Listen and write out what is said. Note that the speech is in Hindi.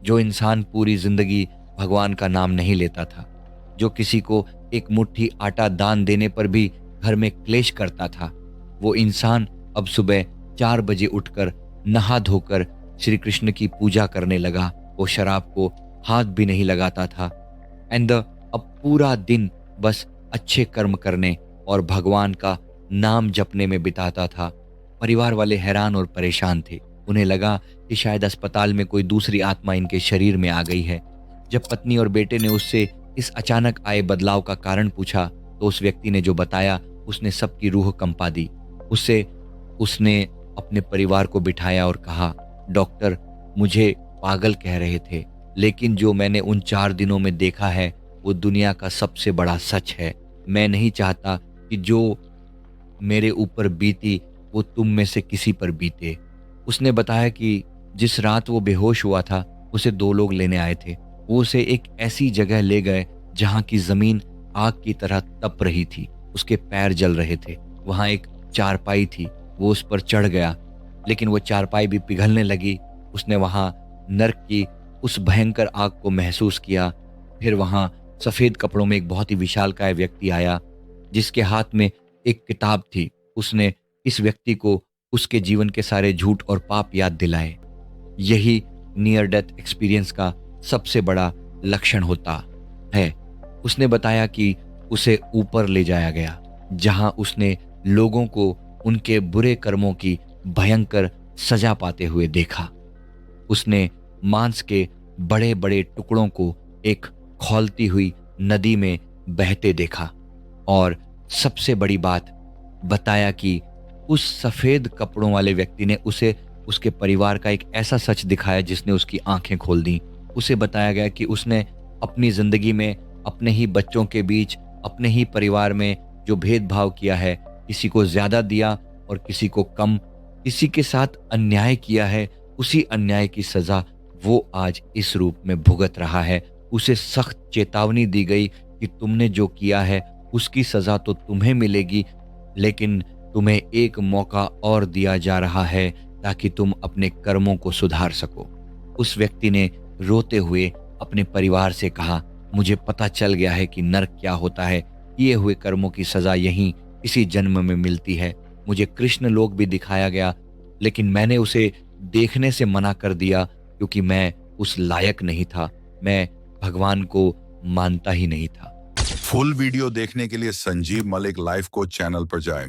जो इंसान पूरी जिंदगी भगवान का नाम नहीं लेता था, जो किसी को एक मुट्ठी आटा दान देने पर भी घर में क्लेश करता था, वो इंसान अब सुबह 4 बजे उठकर नहा धोकर श्री कृष्ण की पूजा करने लगा। वो शराब को हाथ भी नहीं लगाता था। एंड अब पूरा दिन बस अच्छे कर्म करने और भगवान का नाम जपने में बिताता था। परिवार वाले हैरान और परेशान थे। उन्हें लगा कि शायद अस्पताल में कोई दूसरी आत्मा इनके शरीर में आ गई है। जब पत्नी और बेटे ने उससे इस अचानक आए बदलाव का कारण पूछा, तो उस व्यक्ति ने जो बताया, उसने सबकी रूह कंपा दी। उससे उसने अपने परिवार को बिठाया और कहा, डॉक्टर, मुझे पागल कह रहे थे, लेकिन जो मैंने उन 4 दिनों में देखा है वो दुनिया का सबसे बड़ा सच है। मैं नहीं चाहता कि जो मेरे ऊपर बीती वो तुम में से किसी पर बीते। उसने बताया कि जिस रात वो बेहोश हुआ था, उसे 2 लोग लेने आए थे। वो उसे एक ऐसी जगह ले गए जहाँ की जमीन आग की तरह तप रही थी। उसके पैर जल रहे थे। वहाँ एक चारपाई थी। वो उस पर चढ़ गया, लेकिन वो चारपाई भी पिघलने लगी। उसने वहाँ नर्क की उस भयंकर आग को महसूस किया। फिर वहाँ सफेद कपड़ों में एक बहुत ही विशालकाय व्यक्ति आया, जिसके हाथ में एक किताब थी। उसने इस व्यक्ति को उसके जीवन के सारे झूठ और पाप याद दिलाए। यही नियर डेथ एक्सपीरियंस का सबसे बड़ा लक्षण होता है। उसने बताया कि उसे ऊपर ले जाया गया, जहां उसने लोगों को उनके बुरे कर्मों की भयंकर सजा पाते हुए देखा। उसने मांस के बड़े बड़े टुकड़ों को एक खौलती हुई नदी में बहते देखा। और सबसे बड़ी बात बताया कि उस सफेद कपड़ों वाले व्यक्ति ने उसे उसके परिवार का एक ऐसा सच दिखाया जिसने उसकी आंखें खोल दी। उसे बताया गया कि उसने अपनी जिंदगी में अपने ही बच्चों के बीच, अपने ही परिवार में जो भेदभाव किया है, किसी को ज्यादा दिया और किसी को कम, किसी के साथ अन्याय किया है, उसी अन्याय की सजा वो आज इस रूप में भुगत रहा है। उसे सख्त चेतावनी दी गई कि तुमने जो किया है उसकी सजा तो तुम्हें मिलेगी, लेकिन तुम्हें एक मौका और दिया जा रहा है ताकि तुम अपने कर्मों को सुधार सको। उस व्यक्ति ने रोते हुए अपने परिवार से कहा, मुझे पता चल गया है कि नरक क्या होता है। किए हुए कर्मों की सजा यहीं इसी जन्म में मिलती है। मुझे कृष्ण लोक भी दिखाया गया, लेकिन मैंने उसे देखने से मना कर दिया क्योंकि मैं उस लायक नहीं था। मैं भगवान को मानता ही नहीं था। फुल वीडियो देखने के लिए Sanjeev Malik life coach channel पर जाएं।